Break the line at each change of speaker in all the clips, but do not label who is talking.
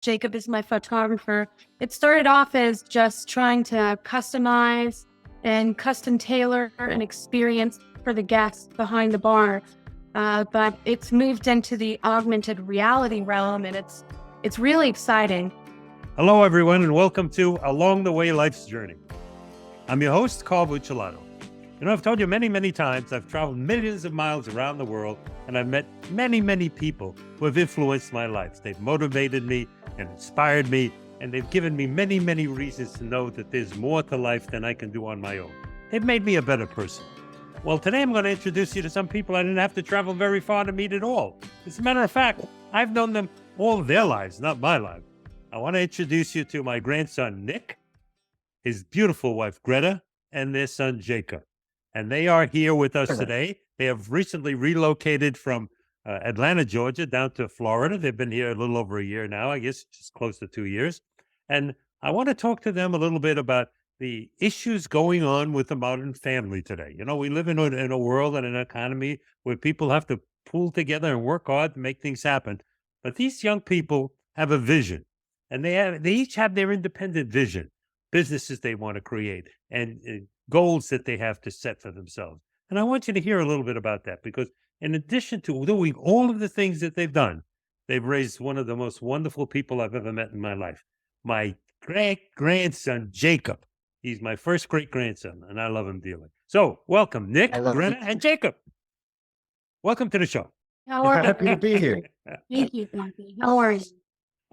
Jacob is my photographer. It started off as just trying to customize and custom tailor an experience for the guests behind the bar. But it's moved into the augmented reality realm, and it's really exciting.
Hello, everyone, and welcome to Along the Way Life's Journey. I'm your host, Buccellato. I've told you many, many times, I've traveled millions of miles around the world, and I've met many, many people who have influenced my life. They've motivated me and inspired me, and they've given me many, many reasons to know that there's more to life than I can do on my own. They've made me a better person. Well, today I'm going to introduce you to some people I didn't have to travel very far to meet at all. As a matter of fact, I've known them all their lives, not my life. I want to introduce you to my grandson, Nick, his beautiful wife, Greta, and their son, Jacob. And they are here with us today. They have recently relocated from Atlanta, Georgia, down to Florida. They've been here a little over a year now, I guess just close to 2 years. And I want to talk to them a little bit about the issues going on with the modern family today. We live in a world and an economy where people have to pull together and work hard to make things happen. But these young people have a vision, and they each have their independent vision, businesses they want to create, and goals that they have to set for themselves. And I want you to hear a little bit about that, because in addition to doing all of the things that they've done, they've raised one of the most wonderful people I've ever met in my life. My great-grandson, Jacob. He's my first great-grandson, and I love him dearly. So welcome, Nick, Greta, and Jacob. Welcome to the show.
How are you?
Happy to be here.
Thank you, Davie. How are you?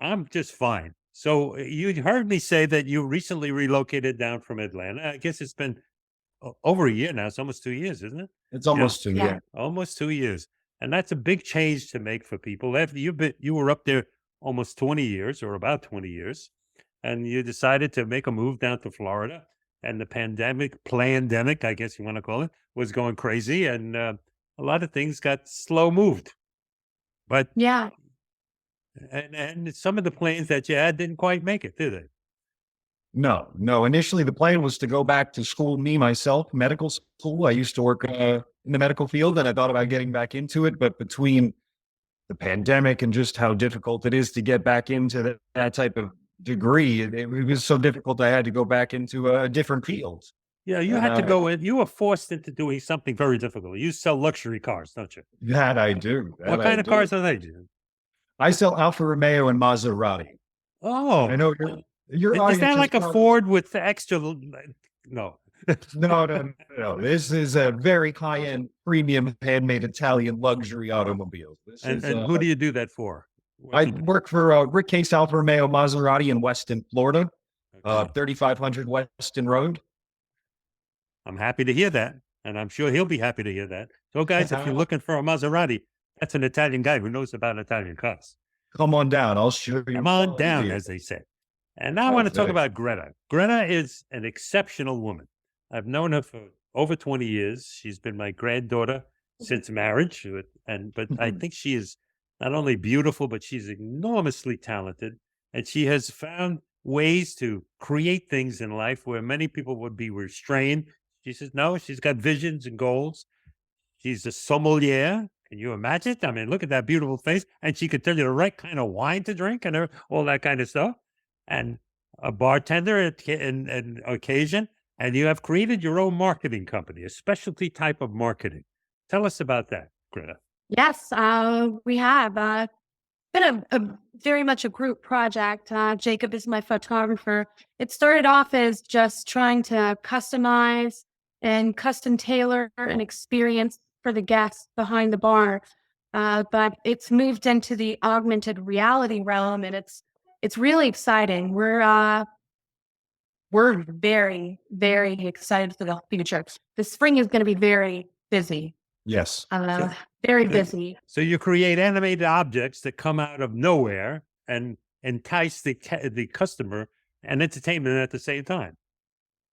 I'm just fine. So you heard me say that you recently relocated down from Atlanta. I guess it's been over a year now. It's almost 2 years, isn't it?
It's almost 2 years.
Almost 2 years. And that's a big change to make for people. After you were up there almost 20 years, or about 20 years, and you decided to make a move down to Florida. And the plandemic, I guess you want to call it, was going crazy. And a lot of things got slow moved. But
Yeah.
And some of the plans that you had didn't quite make it, did they?
No. Initially, the plan was to go back to school, myself, medical school. I used to work in the medical field, and I thought about getting back into it. But between the pandemic and just how difficult it is to get back into that type of degree, it was so difficult I had to go back into a different field.
Yeah, you had to go in. You were forced into doing something very difficult. You sell luxury cars, don't you?
That I do.
What kind of cars are they, Jim?
I sell Alfa Romeo and Maserati.
Oh,
I know your
is
audience
that like a Ford with the extra? No.
No. This is a very high-end, premium, handmade Italian luxury automobile.
And who do you do that for?
I work for Rick Case Alfa Romeo Maserati in Weston, Florida, 3500 Weston Road.
I'm happy to hear that, and I'm sure he'll be happy to hear that. So, guys, if you're looking for a Maserati, that's an Italian guy who knows about Italian cars.
Come on down. I'll show you.
Come on down, as they say. And now I want to talk about Greta. Greta is an exceptional woman. I've known her for over 20 years. She's been my granddaughter since marriage. But I think she is not only beautiful, but she's enormously talented. And she has found ways to create things in life where many people would be restrained. She says, no, she's got visions and goals. She's a sommelier. Can you imagine? I mean, look at that beautiful face. And she could tell you the right kind of wine to drink and all that kind of stuff. And a bartender and occasion. And you have created your own marketing company, a specialty type of marketing. Tell us about that, Greta.
Yes, we have. Been a very much a group project. Jacob is my photographer. It started off as just trying to customize and custom tailor an experience for the guests behind the bar. But it's moved into the augmented reality realm, and it's really exciting. We're very, very excited for the future. The spring is going to be very busy.
Yes.
Very busy.
So you create animated objects that come out of nowhere and entice the customer and entertainment at the same time.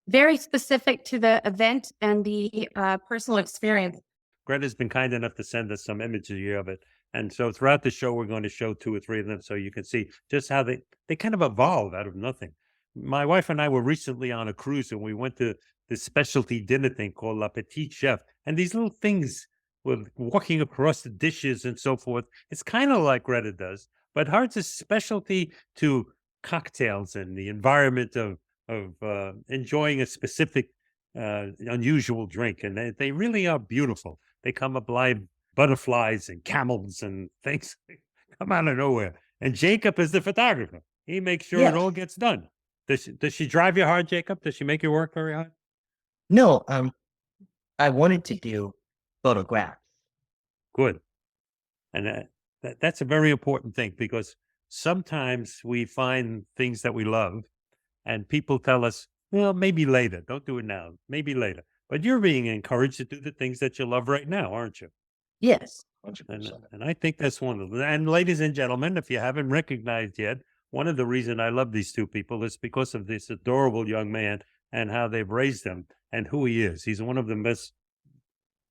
Very specific to the event and the personal experience.
Greta's been kind enough to send us some imagery of it. And so throughout the show, we're going to show 2 or 3 of them so you can see just how they kind of evolve out of nothing. My wife and I were recently on a cruise, and we went to this specialty dinner thing called La Petite Chef. And these little things were walking across the dishes and so forth. It's kind of like Greta does, but Hearts is specialty to cocktails and the environment of enjoying a specific unusual drink, and they really are beautiful. They come up live butterflies and camels and things come out of nowhere. And Jacob is the photographer. He makes sure it all gets done. Does she drive you hard, Jacob? Does she make you work very hard?
No, I wanted to do photographs.
Good. And that's a very important thing, because sometimes we find things that we love and people tell us, well, maybe later. Don't do it now. Maybe later. But you're being encouraged to do the things that you love right now, aren't you?
Yes.
100%.
And I think that's wonderful. And ladies and gentlemen, if you haven't recognized yet, one of the reasons I love these two people is because of this adorable young man and how they've raised him and who he is. He's one of the most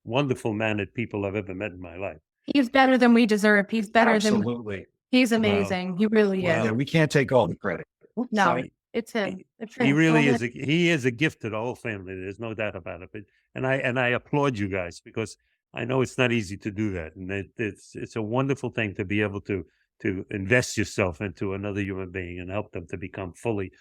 wonderful-mannered people I've ever met in my life.
He's better than we deserve. He's better than
Absolutely.
he's amazing. He really
Yeah,
is.
we can't take all the credit.
No,
Sorry.
it's him. It's
He
him.
really
Go
is.
ahead.
He is a gift to the whole family. There's no doubt about it. But, and I applaud you guys, because I know it's not easy to do that, and it's a wonderful thing to be able to invest yourself into another human being and help them to become fully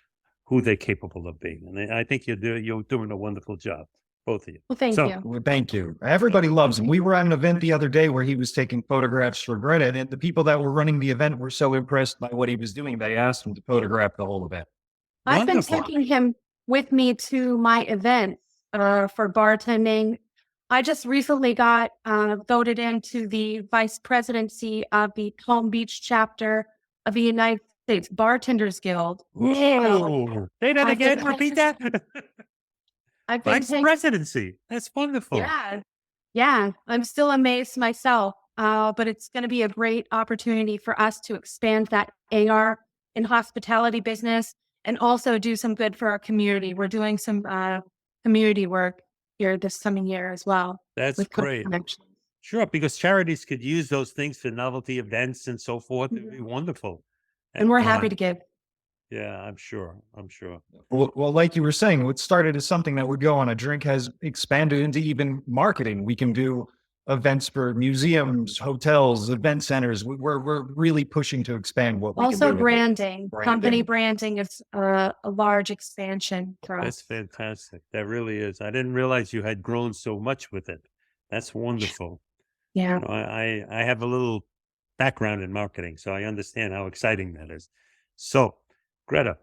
who they're capable of being. And I think you're doing a wonderful job, both of you.
Well, thank
So-
you.
Well, thank you. Everybody loves him. We were at an event the other day where he was taking photographs for Greta, and the people that were running the event were so impressed by what he was doing, they asked him to photograph the whole event.
I've been
Wonderful.
taking him with me to my events for bartending. I just recently got voted into the vice presidency of the Palm Beach chapter of the United States Bartenders Guild.
Whoa! Say that
I
again.
think I
Repeat
just-
that.
I've been
Vice
taking-
presidency. That's wonderful.
Yeah. I'm still amazed myself, but it's going to be a great opportunity for us to expand that AR and hospitality business and also do some good for our community. We're doing some community work here this coming year as well.
That's
with
great.
connections.
Sure, because charities could use those things for novelty events and so forth. It'd be wonderful.
And we're happy to give.
Yeah, I'm sure. I'm sure.
Well, like you were saying, what started as something that would go on a drink has expanded into even marketing. We can do events for museums, hotels, event centers. We're really pushing to expand what we
Also
can do.
branding. Company
Branding.
branding is a large expansion for us.
That's fantastic. That really is. I didn't realize you had grown so much with it. That's wonderful.
Yeah.
You know, I have a little background in marketing, so I understand how exciting that is. So, Greta,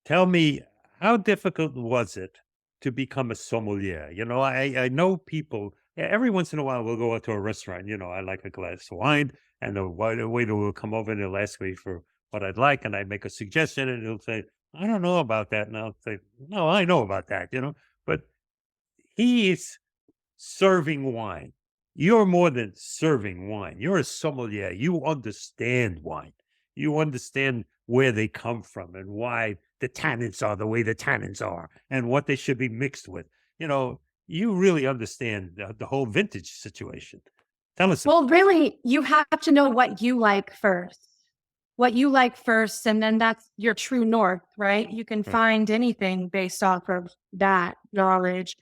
tell me, how difficult was it to become a sommelier? You know, I know people, every once in a while we'll go out to a restaurant, you know, I like a glass of wine, and the waiter will come over and he'll ask me for what I'd like, and I make a suggestion, and he'll say, I don't know about that. And I'll say, no, I know about that, you know. But he is serving wine. You're more than serving wine. You're a sommelier. You understand wine. You understand where they come from and why the tannins are the way the tannins are and what they should be mixed with. You know, you really understand the whole vintage situation. Tell us.
Well, really, you have to know what you like first. What you like first, and then that's your true north, right? You can find anything based off of that knowledge.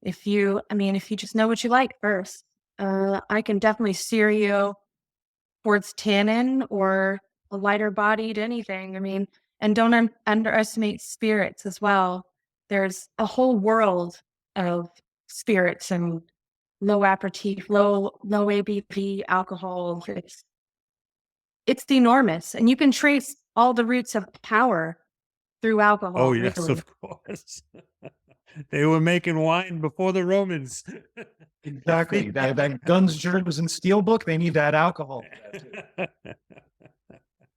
If you just know what you like first, I can definitely steer you towards tannin or a lighter bodied anything. I mean, and don't underestimate spirits as well. There's a whole world of spirits and low aperitif, low ABV alcohol. It's enormous, and you can trace all the roots of power through alcohol.
Oh, yes,
really.
of course. They were making wine before the Romans.
Exactly. that guns, germs, and steel book, they need that alcohol.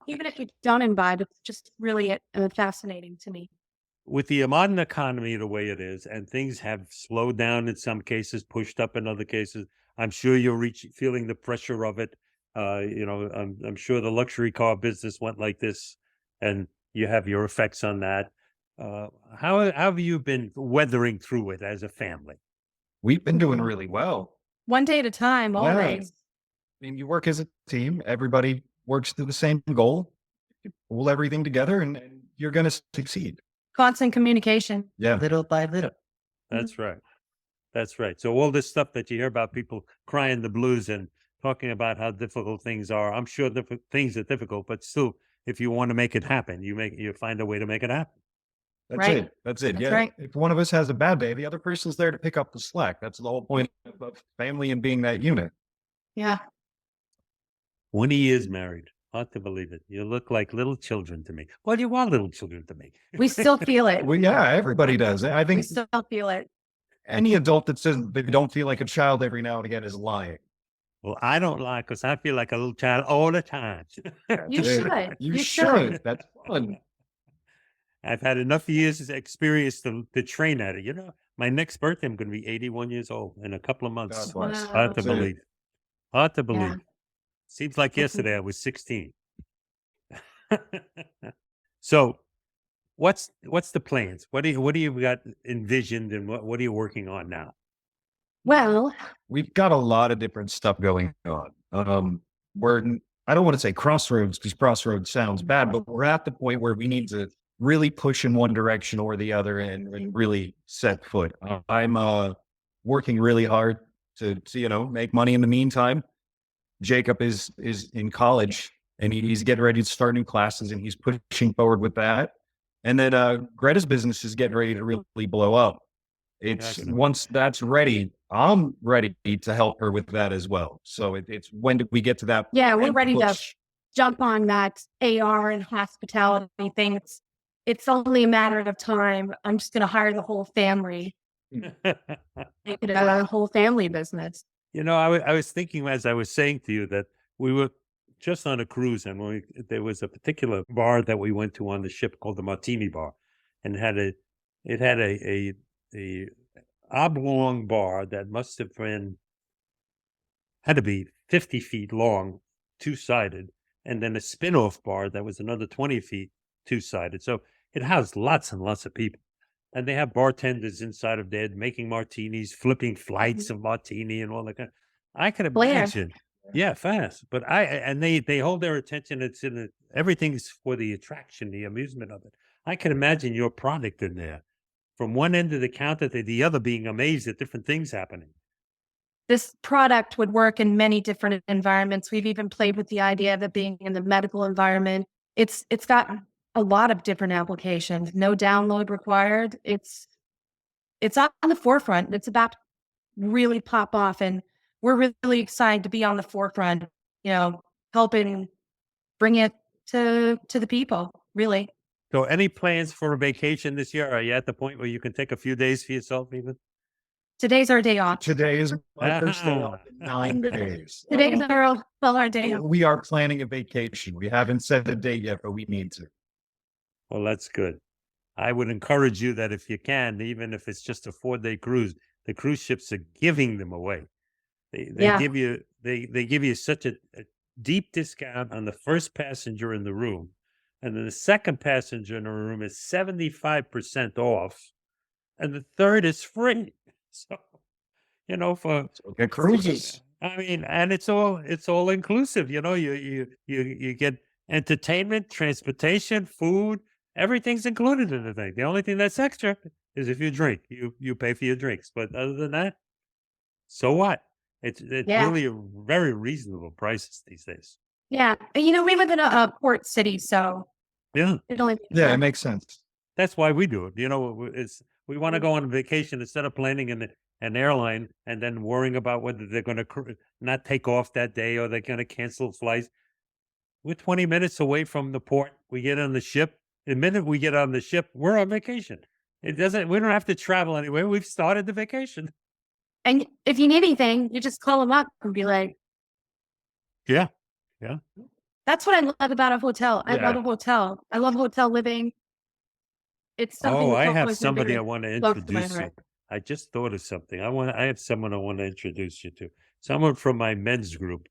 Even if you don't imbibe, it's just really fascinating to me.
With the modern economy the way it is, and things have slowed down in some cases, pushed up in other cases, I'm sure you're feeling the pressure of it. You know, I'm sure the luxury car business went like this, and you have your effects on that. How have you been weathering through it as a family?
We've been doing really well.
One day at a time,
Yeah.
always.
I mean, you work as a team. Everybody works to the same goal. You pull everything together, and you're going to succeed.
Constant communication.
Yeah.
Little by little.
That's right. That's right. So all this stuff that you hear about people crying the blues and talking about how difficult things are. I'm sure things are difficult, but still, if you want to make it happen, you find a way to make it happen.
That's
Right.
it. That's it.
That's
Yeah.
right.
If one of us has a bad day, the other person's there to pick up the slack. That's the whole point of family and being that unit.
Yeah.
20 years married. Hard to believe it. You look like little children to me. Well, you are little children to me.
We still feel it.
Well, yeah, everybody does. I
We
think
still feel it.
any adult that says they don't feel like a child every now and again is lying.
Well, I don't lie because I feel like a little child all the time.
You should.
You should. That's fun.
I've had enough years experience to train at it. You know, my next birthday, I'm going to be 81 years old in a couple of months.
God bless.
Wow.
Hard to
That's it.
believe. Hard to
Yeah.
believe. Seems like yesterday I was 16. So what's the plans? What do you got envisioned, and what are you working on now?
Well,
We've got a lot of different stuff going on. I don't want to say crossroads because crossroads sounds bad, but we're at the point where we need to really push in one direction or the other and really set foot. I'm working really hard to make money in the meantime. Jacob is in college and he's getting ready to start new classes and he's pushing forward with that. And then Greta's business is getting ready to really blow up.
Excellent.
Once that's ready, I'm ready to help her with that as well. So it's when do we get to that?
yeah, we're ready to
push?
jump on that AR and hospitality thing. It's only a matter of time. I'm just going to hire the whole family. Make it a whole family business.
You know, I was thinking as I was saying to you that we were just on a cruise, and there was a particular bar that we went to on the ship called the Martini Bar, and it had a oblong bar that must have had to be 50 feet long, two-sided, and then a spin-off bar that was another 20 feet, two-sided. So it housed lots and lots of people. And they have bartenders inside of there making martinis, flipping flights of martini and all that kind. I can
Flair.
imagine. Yeah, fast. But they hold their attention. Everything's for the attraction, the amusement of it. I can imagine your product in there, from one end of the counter to the other, being amazed at different things happening.
This product would work in many different environments. We've even played with the idea of it being in the medical environment. It's got a lot of different applications. No download required. It's on the forefront. It's about to really pop off, and we're really excited to be on the forefront. Helping bring it to the people. Really.
So, any plans for a vacation this year? Are you at the point where you can take a few days for yourself, even?
Today's our day off.
Today is my first day off in 9 days.
Today's our day off.
We are planning a vacation. We haven't set the date yet, but we need to.
Well, that's good. I would encourage you that if you can, even if it's just a 4-day cruise, the cruise ships are giving them away. They
Yeah.
give you such a deep discount on the first passenger in the room, and then the second passenger in the room is 75% off, and the third is free. So, for
Get cruises.
I mean, and it's all inclusive. You get entertainment, transportation, food. Everything's included in the thing. The only thing that's extra is if you drink. You pay for your drinks, but other than that, so what? It's
Yeah.
really a very reasonable prices these days.
Yeah. And, we live in a port city, so
Yeah,
it only makes
Yeah, it
sense.
makes sense.
that's why we do it. We want to go on vacation instead of planning an airline and then worrying about whether they're going to not take off that day or they're going to cancel flights. We're 20 minutes away from the port. We get on the ship. The minute we get on the ship, we're on vacation. We don't have to travel anywhere. We've started the vacation.
And if you need anything, you just call them up and be like,
Yeah.
that's what I love about a hotel. I
Yeah.
love a hotel. I love hotel living. It's something.
Oh,
that's
I have
always been
somebody
very
I want to
close to my
introduce you.
heart.
I just thought of something. I have someone I want to introduce you to. Someone from my men's group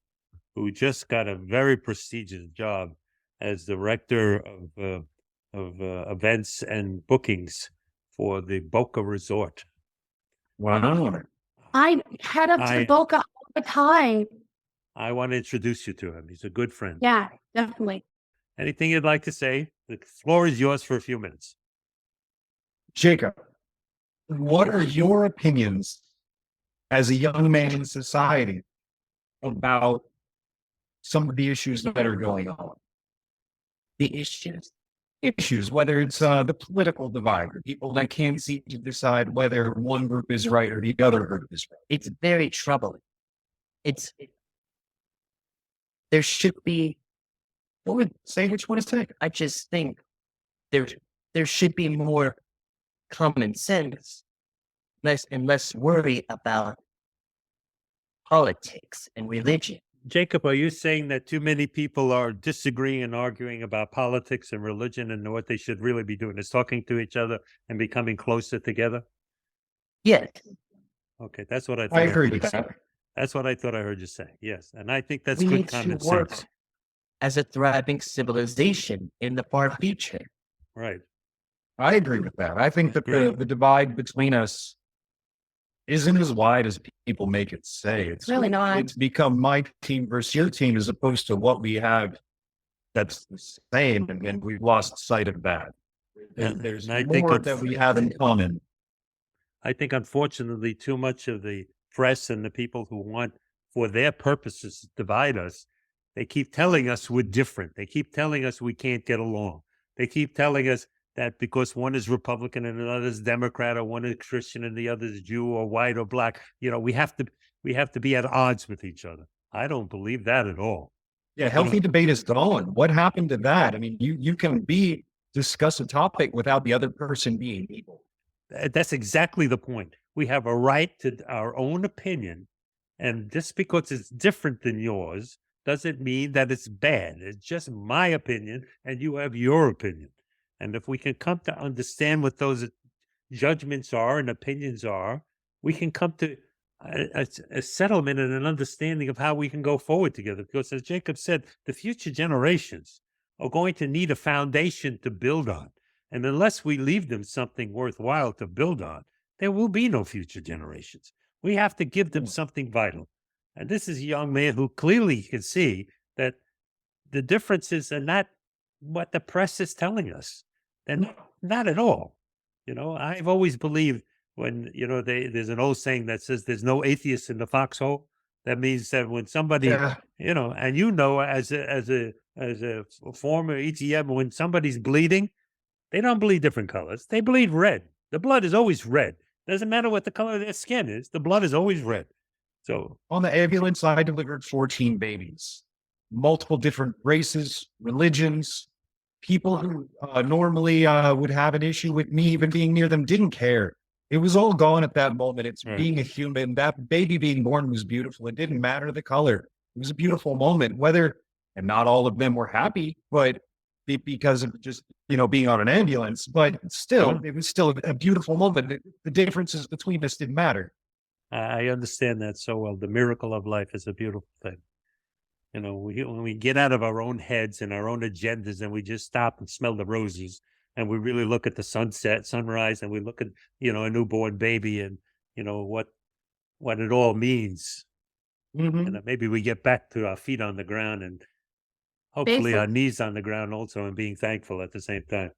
who just got a very prestigious job as director of events and bookings for the Boca Resort.
Wow.
I head up to Boca all the time.
I want to introduce you to him. He's a good friend.
Yeah, definitely.
Anything you'd like to say? The floor is yours for a few minutes.
Jacob, what are your opinions as a young man in society about some of the issues that are going on.
The
Issues, whether it's the political divide, or people that can't seem to decide whether one group is right or the other group is right.
it's very troubling. There should be,
What would say which one is taken?
I just think there should be more common sense, less worry about politics and religion.
Jacob, are you saying that too many people are disagreeing and arguing about politics and religion, and what they should really be doing is talking to each other and becoming closer together?
Yes,
Okay, that's what I thought.
I agree
heard
with
you say.
that.
That's what I thought I heard you say. Yes, and I think that's
we
good
need to
common
work
sense.
as a thriving civilization in the far future.
Right.
I agree with that. I think that
Great.
the divide between us isn't as wide as people make it say. It's
Really not.
It's become my team versus your team as opposed to what we have that's the same, and we've lost sight of that.
And-
There's
and I think
more
it's-
that we have in common.
I think, unfortunately, too much of the press and the people who want, for their purposes, to divide us, they keep telling us we're different. They keep telling us we can't get along. They keep telling us that because one is Republican and another is Democrat, or one is Christian and the other is Jew or white or black, we have to be at odds with each other. I don't believe that at all.
Yeah, healthy debate is gone. What happened to that? I mean, you can discuss a topic without the other person being evil.
That's exactly the point. We have a right to our own opinion, and just because it's different than yours doesn't mean that it's bad. It's just my opinion, and you have your opinion. And if we can come to understand what those judgments are and opinions are, we can come to a settlement and an understanding of how we can go forward together. Because as Jacob said, the future generations are going to need a foundation to build on. And unless we leave them something worthwhile to build on, there will be no future generations. We have to give them something vital. And this is a young man who clearly can see that the differences are not what the press is telling us. They're not at all. I've always believed when, there's an old saying that says there's no atheists in the foxhole. That means that when somebody,
Yeah.
and as a former ETM, when somebody's bleeding, they don't bleed different colors. They bleed red. The blood is always red. Doesn't matter what the color of their skin is. The blood is always red. So
On the ambulance, I delivered 14 babies, multiple different races, religions. People who normally would have an issue with me even being near them didn't care. It was all gone at that moment. It's
Right.
being a human. That baby being born was beautiful. It didn't matter the color. It was a beautiful moment. And not all of them were happy, but because of just being on an ambulance. But still, it was still a beautiful moment. The differences between us didn't matter.
I understand that so well. The miracle of life is a beautiful thing. When we get out of our own heads and our own agendas, and we just stop and smell the roses, and we really look at the sunrise, and we look at, a newborn baby, and, what it all means.
Mhm.
And maybe we get back to our feet on the ground, and hopefully our knees on the ground also, and being thankful at the same time.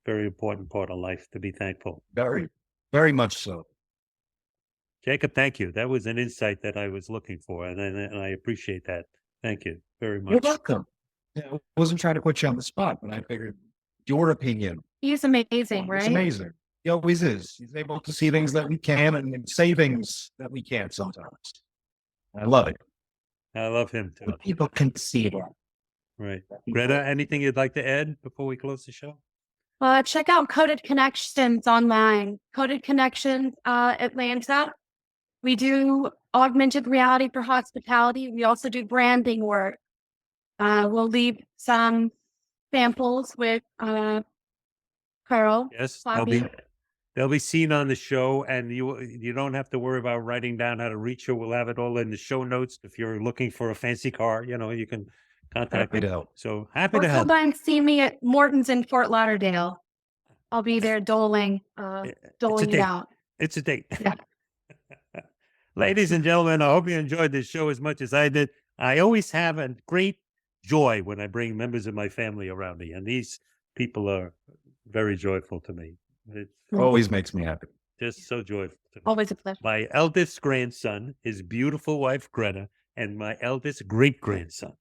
Very important part of life, to be thankful.
Very, very much so.
Jacob, thank you. That was an insight that I was looking for, and I appreciate that. Thank you very
You're
much.
welcome. I wasn't trying to put you on the spot, but I figured your opinion
He's amazing,
is
right?
amazing. He always is. He's able to see things that we can and say things that we can't sometimes. I love it.
I love him too.
People can see that.
Right. Greta, anything you'd like to add before we close the show?
Check out Coded Connections online. Coded Connections Atlanta. We do augmented reality for hospitality. We also do branding work. We'll leave some samples with Carl.
Yes,
Bobby.
they'll be seen on the show, and you don't have to worry about writing down how to reach her. We'll have it all in the show notes. If you're looking for a fancy car, you can contact
Happy
me.
to help.
So happy
Or
to help.
come by and see me at Morton's in Fort Lauderdale. I'll be there doling it
date.
out.
It's a date.
Yeah.
Ladies and gentlemen, I hope you enjoyed this show as much as I did. I always have a great joy when I bring members of my family around me, and these people are very joyful to me. It's
Always makes me happy.
just so joyful to me.
Always a pleasure.
My eldest grandson, his beautiful wife, Greta, and my eldest great-grandson.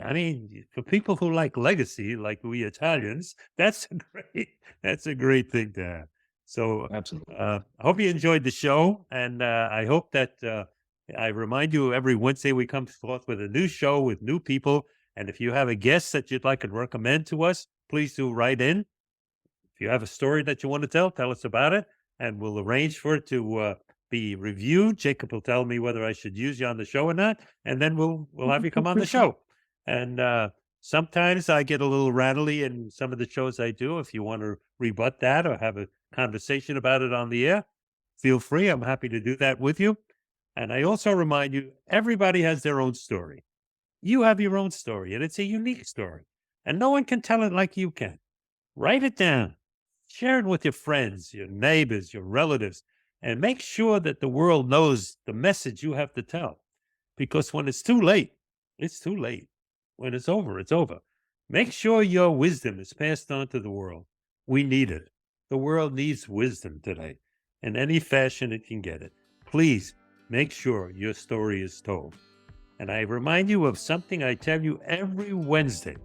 I mean, for people who like legacy, like we Italians, that's a great thing to have. So
Absolutely.
I hope you enjoyed the show, and I hope that I remind you every Wednesday we come forth with a new show with new people. And if you have a guest that you'd like to recommend to us, please do write in. If you have a story that you want to tell us about it, and we'll arrange for it to be reviewed. Jacob will tell me whether I should use you on the show or not, and then we'll have you come on the show. And sometimes I get a little rattly in some of the shows I do. If you want to rebut that or have a conversation about it on the air, feel free. I'm happy to do that with you. And I also remind you, everybody has their own story. You have your own story, and it's a unique story. And no one can tell it like you can. Write it down. Share it with your friends, your neighbors, your relatives, and make sure that the world knows the message you have to tell. Because when it's too late, it's too late. When it's over, it's over. Make sure your wisdom is passed on to the world. We need it. The world needs wisdom today. In any fashion it can get it. Please make sure your story is told. And I remind you of something I tell you every Wednesday.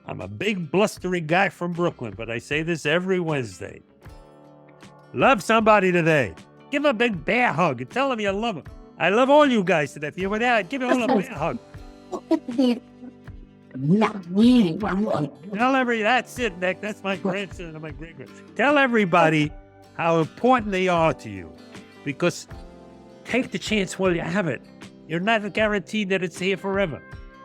I'm a big blustering guy from Brooklyn, but I say this every Wednesday. Love somebody today. Give them a big bear hug and tell them you love them. I love all you guys today. If you were there, I'd give you all a bear hug. That's it, Nick. That's my grandson and my great-grandson. Tell everybody how important they are to you, because take the chance while you have it. You're not guaranteed that it's here forever.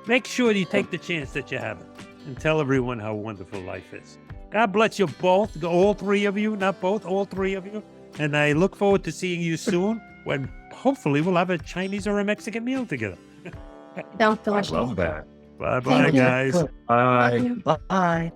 Make sure you take the chance that you have it, and tell everyone how wonderful life is. God bless you both, all three of you, not both, all three of you. And I look forward to seeing you soon when hopefully we'll have a Chinese or a Mexican meal together.
Don't
I love that.
Bye-bye,
Thank you.
guys.
Bye.
Bye.